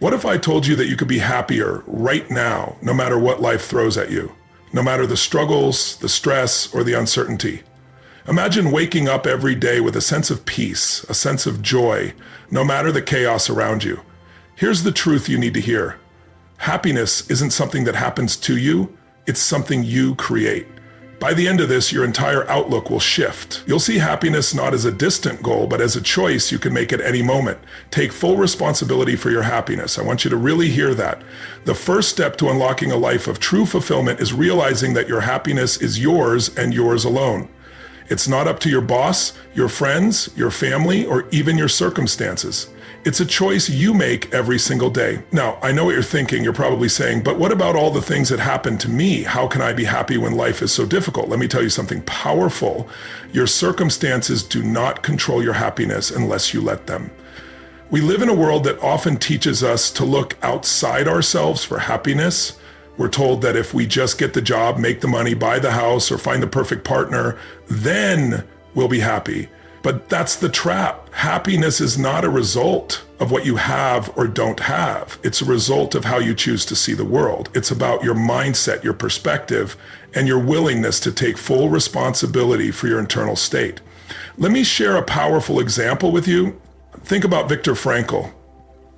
What if I told you that you could be happier right now, no matter what life throws at you, no matter the struggles, the stress, or the uncertainty? Imagine waking up every day with a sense of peace, a sense of joy, no matter the chaos around you. Here's the truth you need to hear. Happiness isn't something that happens to you, it's something you create. By the end of this, your entire outlook will shift. You'll see happiness not as a distant goal, but as a choice you can make at any moment. Take full responsibility for your happiness. I want you to really hear that. The first step to unlocking a life of true fulfillment is realizing that your happiness is yours and yours alone. It's not up to your boss, your friends, your family, or even your circumstances. It's a choice you make every single day. Now, I know what you're thinking. You're probably saying, but what about all the things that happen to me? How can I be happy when life is so difficult? Let me tell you something powerful. Your circumstances do not control your happiness unless you let them. We live in a world that often teaches us to look outside ourselves for happiness. We're told that if we just get the job, make the money, buy the house, or find the perfect partner, then we'll be happy. But that's the trap. Happiness is not a result of what you have or don't have. It's a result of how you choose to see the world. It's about your mindset, your perspective, and your willingness to take full responsibility for your internal state. Let me share a powerful example with you. Think about Viktor Frankl,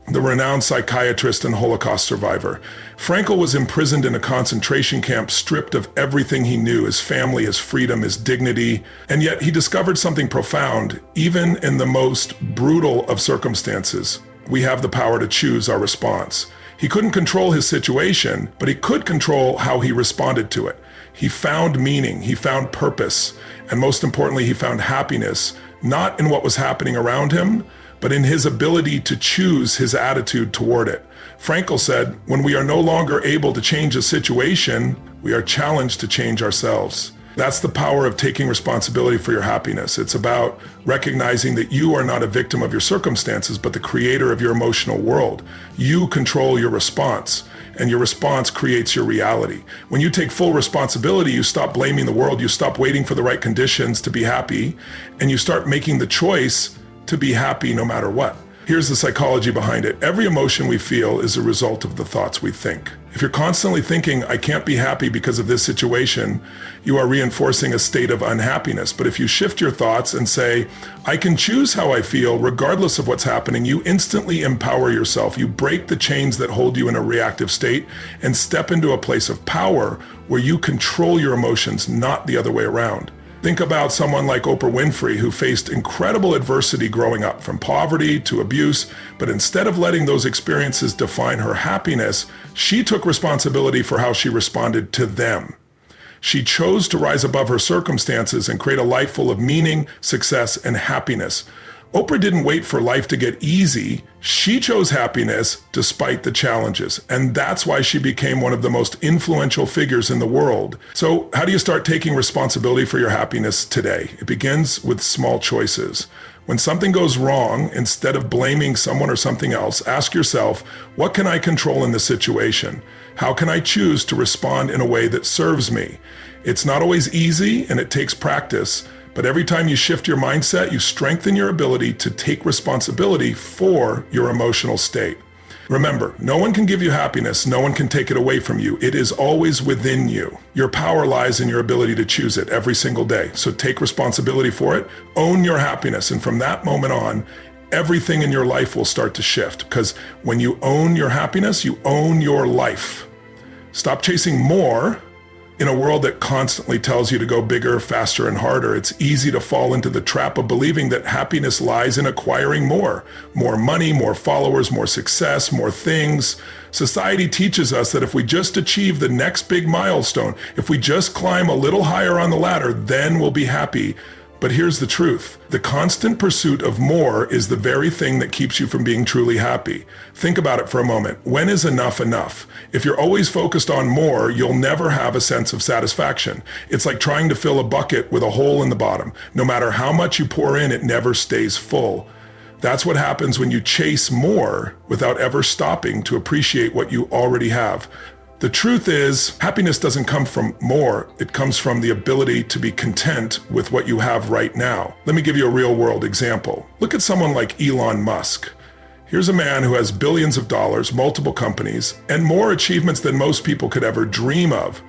the renowned psychiatrist and Holocaust survivor. Frankl was imprisoned in a concentration camp, stripped of everything he knew, his family, his freedom, his dignity, and yet he discovered something profound. Even in the most brutal of circumstances, we have the power to choose our response. He couldn't control his situation, but he could control how he responded to it. He found meaning, he found purpose, and most importantly, he found happiness, not in what was happening around him, but in his ability to choose his attitude toward it. Frankl said, when we are no longer able to change a situation, we are challenged to change ourselves. That's the power of taking responsibility for your happiness. It's about recognizing that you are not a victim of your circumstances, but the creator of your emotional world. You control your response, and your response creates your reality. When you take full responsibility, you stop blaming the world, you stop waiting for the right conditions to be happy, and you start making the choice to be happy no matter what. Here's the psychology behind it. Every emotion we feel is a result of the thoughts we think. If you're constantly thinking, I can't be happy because of this situation, you are reinforcing a state of unhappiness. But if you shift your thoughts and say, I can choose how I feel regardless of what's happening, you instantly empower yourself. You break the chains that hold you in a reactive state and step into a place of power where you control your emotions, not the other way around. Think about someone like Oprah Winfrey, who faced incredible adversity growing up, from poverty to abuse, but instead of letting those experiences define her happiness, she took responsibility for how she responded to them. She chose to rise above her circumstances and create a life full of meaning, success, and happiness. Oprah didn't wait for life to get easy. She chose happiness despite the challenges. And that's why she became one of the most influential figures in the world. So how do you start taking responsibility for your happiness today? It begins with small choices. When something goes wrong, instead of blaming someone or something else, ask yourself, what can I control in this situation? How can I choose to respond in a way that serves me? It's not always easy, and it takes practice. But every time you shift your mindset, you strengthen your ability to take responsibility for your emotional state. Remember, no one can give you happiness. No one can take it away from you. It is always within you. Your power lies in your ability to choose it every single day. So take responsibility for it, own your happiness. And from that moment on, everything in your life will start to shift, because when you own your happiness, you own your life. Stop chasing more. In a world that constantly tells you to go bigger, faster, and harder, it's easy to fall into the trap of believing that happiness lies in acquiring more. More money, more followers, more success, more things. Society teaches us that if we just achieve the next big milestone, if we just climb a little higher on the ladder, then we'll be happy. But here's the truth. The constant pursuit of more is the very thing that keeps you from being truly happy. Think about it for a moment. When is enough enough? If you're always focused on more, you'll never have a sense of satisfaction. It's like trying to fill a bucket with a hole in the bottom. No matter how much you pour in, it never stays full. That's what happens when you chase more without ever stopping to appreciate what you already have. The truth is, happiness doesn't come from more. It comes from the ability to be content with what you have right now. Let me give you a real world example. Look at someone like Elon Musk. Here's a man who has billions of dollars, multiple companies, and more achievements than most people could ever dream of.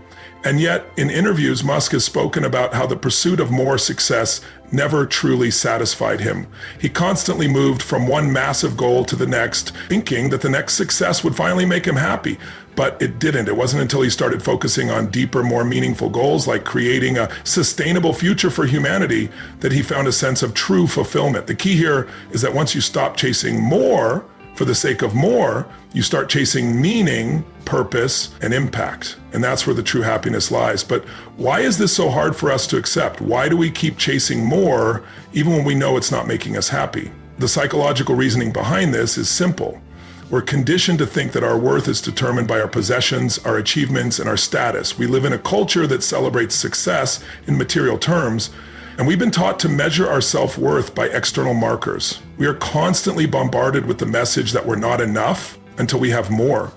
And yet, in interviews, Musk has spoken about how the pursuit of more success never truly satisfied him. He constantly moved from one massive goal to the next, thinking that the next success would finally make him happy. But it didn't. It wasn't until he started focusing on deeper, more meaningful goals, like creating a sustainable future for humanity, that he found a sense of true fulfillment. The key here is that once you stop chasing more for the sake of more, you start chasing meaning, purpose, and impact. And that's where the true happiness lies. But why is this so hard for us to accept? Why do we keep chasing more even when we know it's not making us happy? The psychological reasoning behind this is simple. We're conditioned to think that our worth is determined by our possessions, our achievements, and our status. We live in a culture that celebrates success in material terms, and we've been taught to measure our self-worth by external markers. We are constantly bombarded with the message that we're not enough until we have more.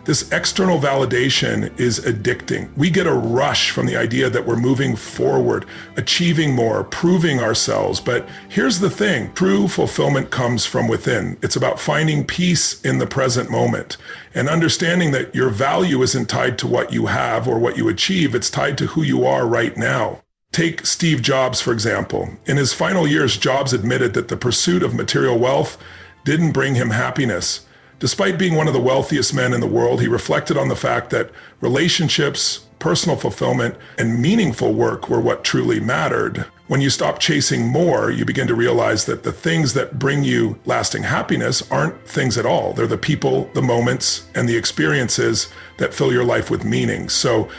This external validation is addicting. We get a rush from the idea that we're moving forward, achieving more, proving ourselves. But here's the thing, true fulfillment comes from within. It's about finding peace in the present moment and understanding that your value isn't tied to what you have or what you achieve. It's tied to who you are right now. Take Steve Jobs, for example. In his final years, Jobs admitted that the pursuit of material wealth didn't bring him happiness. Despite being one of the wealthiest men in the world, he reflected on the fact that relationships, personal fulfillment, and meaningful work were what truly mattered. When you stop chasing more, you begin to realize that the things that bring you lasting happiness aren't things at all. They're the people, the moments, and the experiences that fill your life with meaning. So,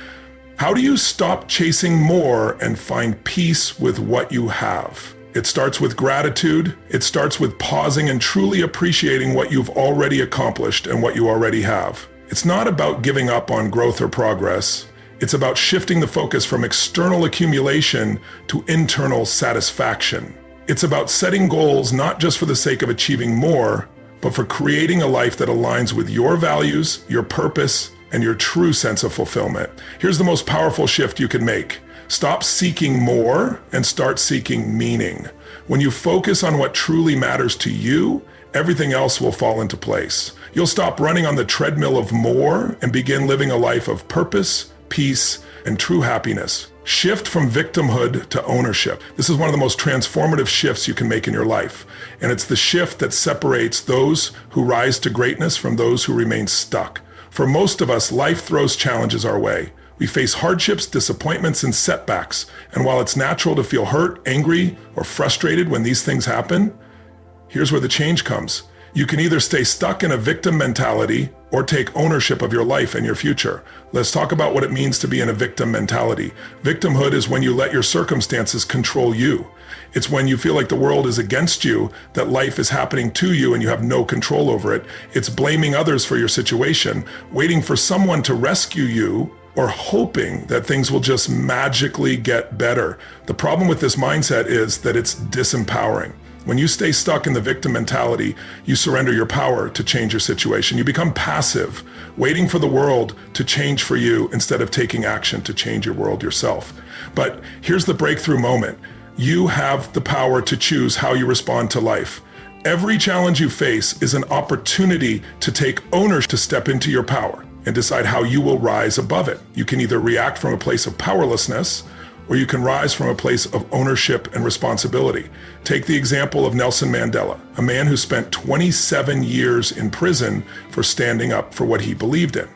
how do you stop chasing more and find peace with what you have? It starts with gratitude. It starts with pausing and truly appreciating what you've already accomplished and what you already have. It's not about giving up on growth or progress. It's about shifting the focus from external accumulation to internal satisfaction. It's about setting goals not just for the sake of achieving more, but for creating a life that aligns with your values, your purpose, and your true sense of fulfillment. Here's the most powerful shift you can make. Stop seeking more and start seeking meaning. When you focus on what truly matters to you, everything else will fall into place. You'll stop running on the treadmill of more and begin living a life of purpose, peace, and true happiness. Shift from victimhood to ownership. This is one of the most transformative shifts you can make in your life. And it's the shift that separates those who rise to greatness from those who remain stuck. For most of us, life throws challenges our way. We face hardships, disappointments, and setbacks. And while it's natural to feel hurt, angry, or frustrated when these things happen, here's where the change comes. You can either stay stuck in a victim mentality or take ownership of your life and your future. Let's talk about what it means to be in a victim mentality. Victimhood is when you let your circumstances control you. It's when you feel like the world is against you, that life is happening to you and you have no control over it. It's blaming others for your situation, waiting for someone to rescue you, or hoping that things will just magically get better. The problem with this mindset is that it's disempowering. When you stay stuck in the victim mentality, you surrender your power to change your situation. You become passive, waiting for the world to change for you instead of taking action to change your world yourself. But here's the breakthrough moment. You have the power to choose how you respond to life. Every challenge you face is an opportunity to take ownership, to step into your power and decide how you will rise above it. You can either react from a place of powerlessness, or you can rise from a place of ownership and responsibility. Take the example of Nelson Mandela, a man who spent 27 years in prison for standing up for what he believed in.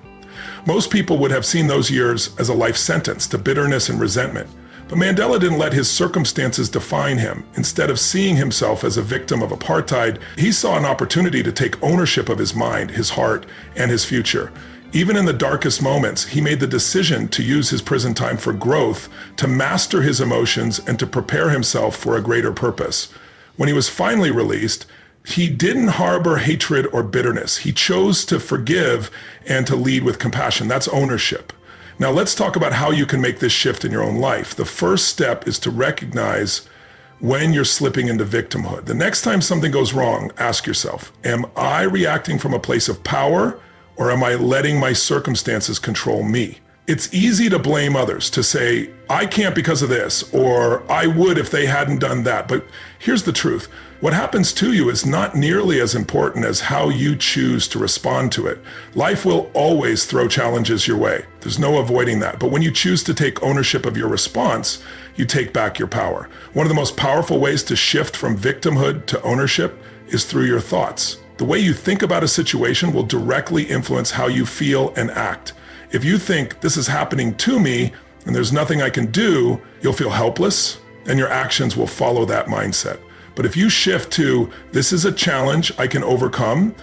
Most people would have seen those years as a life sentence to bitterness and resentment. But Mandela didn't let his circumstances define him. Instead of seeing himself as a victim of apartheid, he saw an opportunity to take ownership of his mind, his heart, and his future. Even in the darkest moments, he made the decision to use his prison time for growth, to master his emotions, and to prepare himself for a greater purpose. When he was finally released, he didn't harbor hatred or bitterness. He chose to forgive and to lead with compassion. That's ownership. Now let's talk about how you can make this shift in your own life. The first step is to recognize when you're slipping into victimhood. The next time something goes wrong, ask yourself, am I reacting from a place of power, or am I letting my circumstances control me? It's easy to blame others, to say, I can't because of this, or I would if they hadn't done that. But here's the truth. What happens to you is not nearly as important as how you choose to respond to it. Life will always throw challenges your way. There's no avoiding that. But when you choose to take ownership of your response, you take back your power. One of the most powerful ways to shift from victimhood to ownership is through your thoughts. The way you think about a situation will directly influence how you feel and act. If you think this is happening to me and there's nothing I can do, you'll feel helpless and your actions will follow that mindset. But if you shift to this is a challenge I can overcome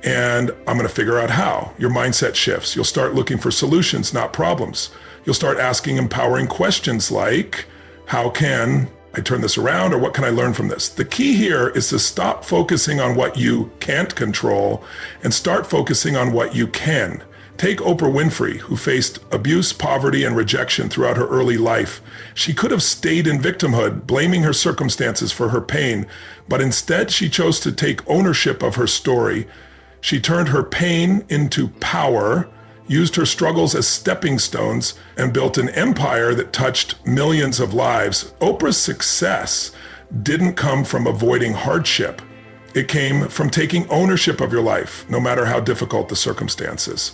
and I'm going to figure out how, your mindset shifts. You'll start looking for solutions, not problems. You'll start asking empowering questions like, how can I turn this around, or what can I learn from this? The key here is to stop focusing on what you can't control and start focusing on what you can. Take Oprah Winfrey, who faced abuse, poverty, and rejection throughout her early life. She could have stayed in victimhood, blaming her circumstances for her pain, but instead she chose to take ownership of her story. She turned her pain into power, used her struggles as stepping stones, and built an empire that touched millions of lives. Oprah's success didn't come from avoiding hardship. It came from taking ownership of your life, no matter how difficult the circumstances.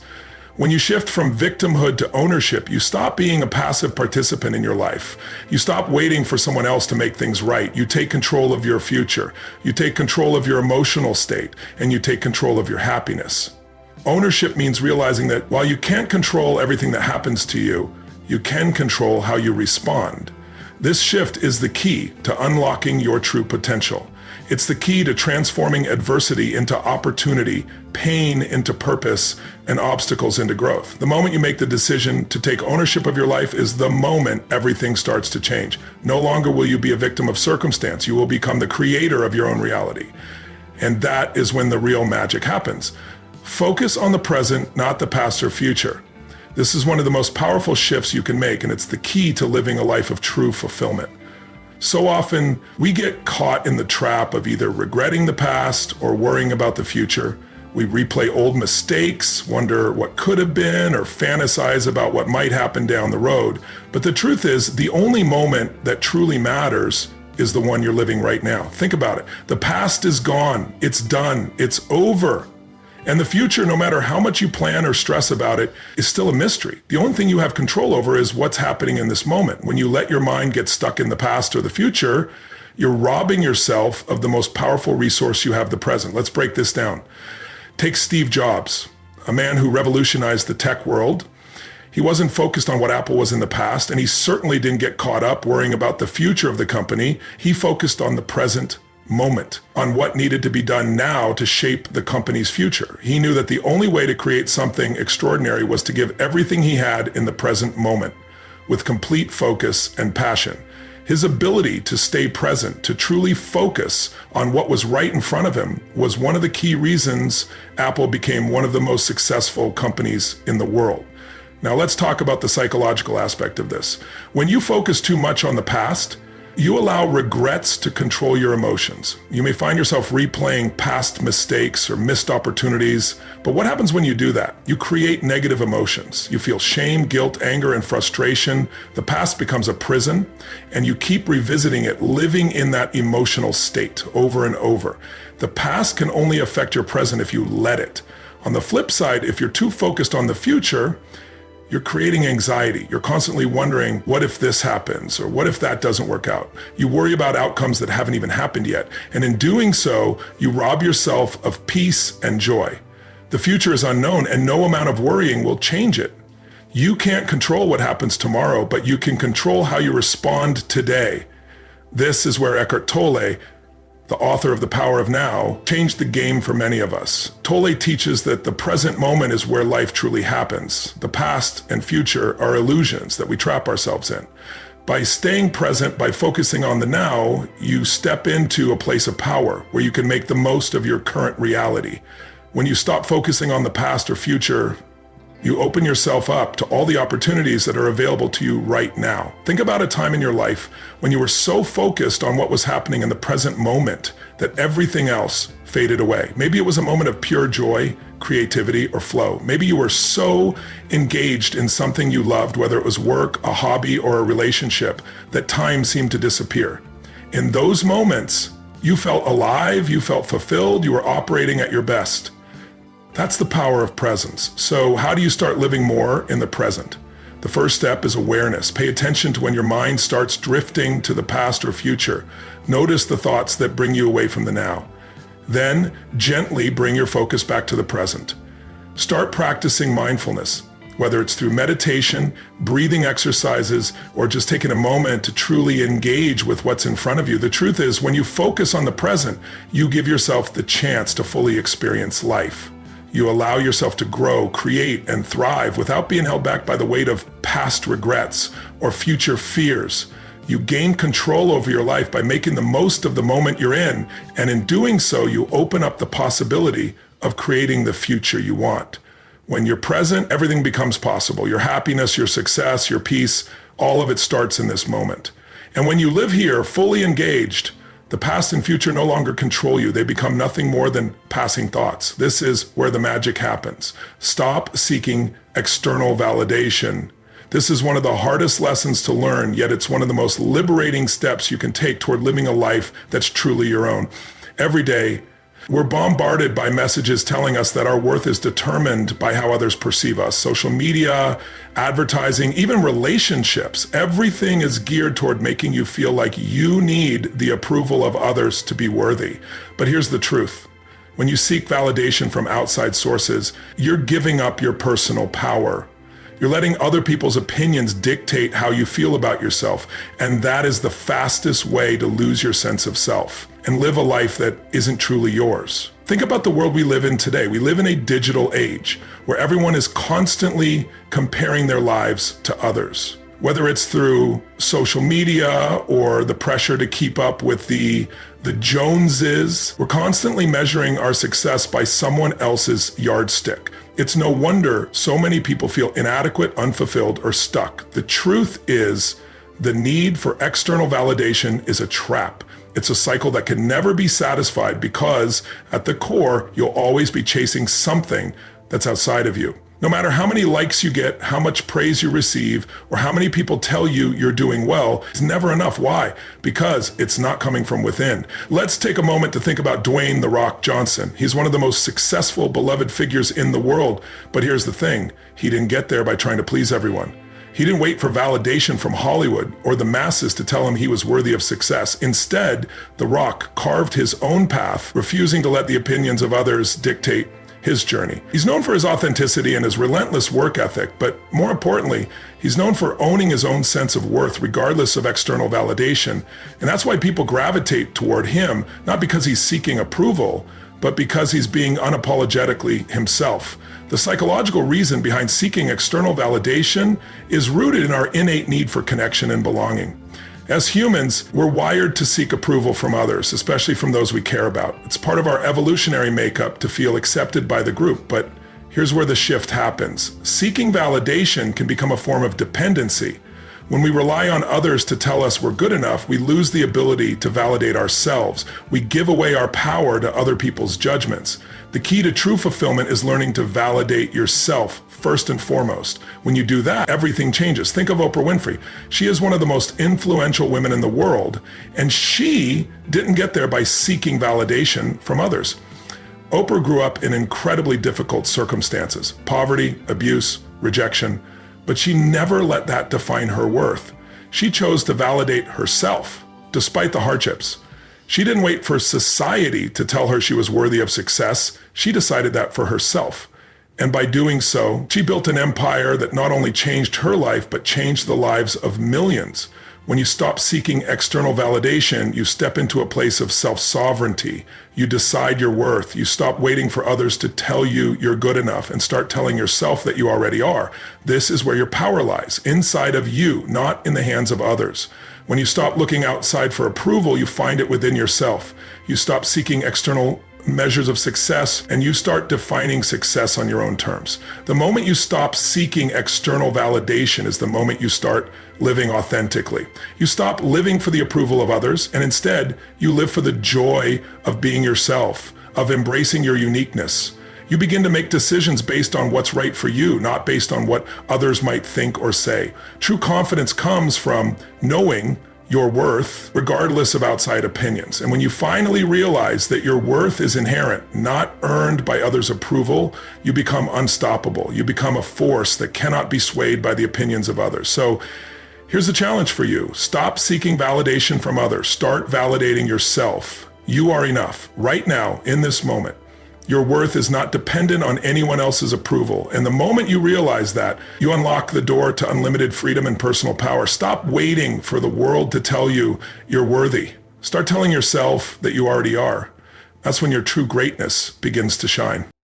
When you shift from victimhood to ownership, you stop being a passive participant in your life. You stop waiting for someone else to make things right. You take control of your future. You take control of your emotional state, and you take control of your happiness. Ownership means realizing that while you can't control everything that happens to you, you can control how you respond. This shift is the key to unlocking your true potential. It's the key to transforming adversity into opportunity, pain into purpose, and obstacles into growth. The moment you make the decision to take ownership of your life is the moment everything starts to change. No longer will you be a victim of circumstance. You will become the creator of your own reality. And that is when the real magic happens. Focus on the present, not the past or future. This is one of the most powerful shifts you can make, and it's the key to living a life of true fulfillment. So often, we get caught in the trap of either regretting the past or worrying about the future. We replay old mistakes, wonder what could have been, or fantasize about what might happen down the road. But the truth is, the only moment that truly matters is the one you're living right now. Think about it. The past is gone. It's done. It's over. And the future, no matter how much you plan or stress about it, is still a mystery. The only thing you have control over is what's happening in this moment. When you let your mind get stuck in the past or the future, you're robbing yourself of the most powerful resource you have, the present. Let's break this down. Take Steve Jobs, a man who revolutionized the tech world. He wasn't focused on what Apple was in the past, and he certainly didn't get caught up worrying about the future of the company. He focused on the present moment, on what needed to be done now to shape the company's future. He knew that the only way to create something extraordinary was to give everything he had in the present moment, with complete focus and passion. His ability to stay present, to truly focus on what was right in front of him, was one of the key reasons Apple became one of the most successful companies in the world. Now let's talk about the psychological aspect of this. When you focus too much on the past, you allow regrets to control your emotions. You may find yourself replaying past mistakes or missed opportunities, but what happens when you do that? You create negative emotions. You feel shame, guilt, anger, and frustration. The past becomes a prison, and you keep revisiting it, living in that emotional state over and over. The past can only affect your present if you let it. On the flip side, if you're too focused on the future, you're creating anxiety. You're constantly wondering, what if this happens? Or what if that doesn't work out? You worry about outcomes that haven't even happened yet. And in doing so, you rob yourself of peace and joy. The future is unknown, and no amount of worrying will change it. You can't control what happens tomorrow, but you can control how you respond today. This is where Eckhart Tolle, the author of The Power of Now, changed the game for many of us. Tolle teaches that the present moment is where life truly happens. The past and future are illusions that we trap ourselves in. By staying present, by focusing on the now, you step into a place of power where you can make the most of your current reality. When you stop focusing on the past or future, you open yourself up to all the opportunities that are available to you right now. Think about a time in your life when you were so focused on what was happening in the present moment that everything else faded away. Maybe it was a moment of pure joy, creativity, or flow. Maybe you were so engaged in something you loved, whether it was work, a hobby, or a relationship, that time seemed to disappear. In those moments, you felt alive, you felt fulfilled, you were operating at your best. That's the power of presence. So how do you start living more in the present? The first step is awareness. Pay attention to when your mind starts drifting to the past or future. Notice the thoughts that bring you away from the now. Then gently bring your focus back to the present. Start practicing mindfulness, whether it's through meditation, breathing exercises, or just taking a moment to truly engage with what's in front of you. The truth is, when you focus on the present, you give yourself the chance to fully experience life. You allow yourself to grow, create, and thrive without being held back by the weight of past regrets or future fears. You gain control over your life by making the most of the moment you're in, and in doing so, you open up the possibility of creating the future you want. When you're present, everything becomes possible. Your happiness, your success, your peace, all of it starts in this moment. And when you live here fully engaged, the past and future no longer control you. They become nothing more than passing thoughts. This is where the magic happens. Stop seeking external validation. This is one of the hardest lessons to learn, yet it's one of the most liberating steps you can take toward living a life that's truly your own. Every day, we're bombarded by messages telling us that our worth is determined by how others perceive us. Social media, advertising, even relationships, everything is geared toward making you feel like you need the approval of others to be worthy. But here's the truth. When you seek validation from outside sources, you're giving up your personal power. You're letting other people's opinions dictate how you feel about yourself, and that is the fastest way to lose your sense of self and live a life that isn't truly yours. Think about the world we live in today. We live in a digital age where everyone is constantly comparing their lives to others. Whether it's through social media or the pressure to keep up with the Joneses, we're constantly measuring our success by someone else's yardstick. It's no wonder so many people feel inadequate, unfulfilled, or stuck. The truth is, the need for external validation is a trap. It's a cycle that can never be satisfied because at the core, you'll always be chasing something that's outside of you. No matter how many likes you get, how much praise you receive, or how many people tell you you're doing well, it's never enough. Why? Because it's not coming from within. Let's take a moment to think about Dwayne "The Rock" Johnson. He's one of the most successful, beloved figures in the world. But here's the thing. He didn't get there by trying to please everyone. He didn't wait for validation from Hollywood or the masses to tell him he was worthy of success. Instead, The Rock carved his own path, refusing to let the opinions of others dictate his journey. He's known for his authenticity and his relentless work ethic, but more importantly, he's known for owning his own sense of worth regardless of external validation. And that's why people gravitate toward him, not because he's seeking approval, but because he's being unapologetically himself. The psychological reason behind seeking external validation is rooted in our innate need for connection and belonging. As humans, we're wired to seek approval from others, especially from those we care about. It's part of our evolutionary makeup to feel accepted by the group, but here's where the shift happens. Seeking validation can become a form of dependency. When we rely on others to tell us we're good enough, we lose the ability to validate ourselves. We give away our power to other people's judgments. The key to true fulfillment is learning to validate yourself first and foremost. When you do that, everything changes. Think of Oprah Winfrey. She is one of the most influential women in the world, and she didn't get there by seeking validation from others. Oprah grew up in incredibly difficult circumstances: poverty, abuse, rejection. But she never let that define her worth. She chose to validate herself, despite the hardships. She didn't wait for society to tell her she was worthy of success. She decided that for herself. And by doing so, she built an empire that not only changed her life, but changed the lives of millions. When you stop seeking external validation, you step into a place of self-sovereignty. You decide your worth. You stop waiting for others to tell you you're good enough and start telling yourself that you already are. This is where your power lies, inside of you, not in the hands of others. When you stop looking outside for approval, you find it within yourself. You stop seeking external measures of success, and you start defining success on your own terms. The moment you stop seeking external validation is the moment you start living authentically. You stop living for the approval of others, and instead, you live for the joy of being yourself, of embracing your uniqueness. You begin to make decisions based on what's right for you, not based on what others might think or say. True confidence comes from knowing your worth regardless of outside opinions. And when you finally realize that your worth is inherent, not earned by others' approval, you become unstoppable. You become a force that cannot be swayed by the opinions of others. So here's the challenge for you. Stop seeking validation from others. Start validating yourself. You are enough right now in this moment. Your worth is not dependent on anyone else's approval. And the moment you realize that, you unlock the door to unlimited freedom and personal power. Stop waiting for the world to tell you you're worthy. Start telling yourself that you already are. That's when your true greatness begins to shine.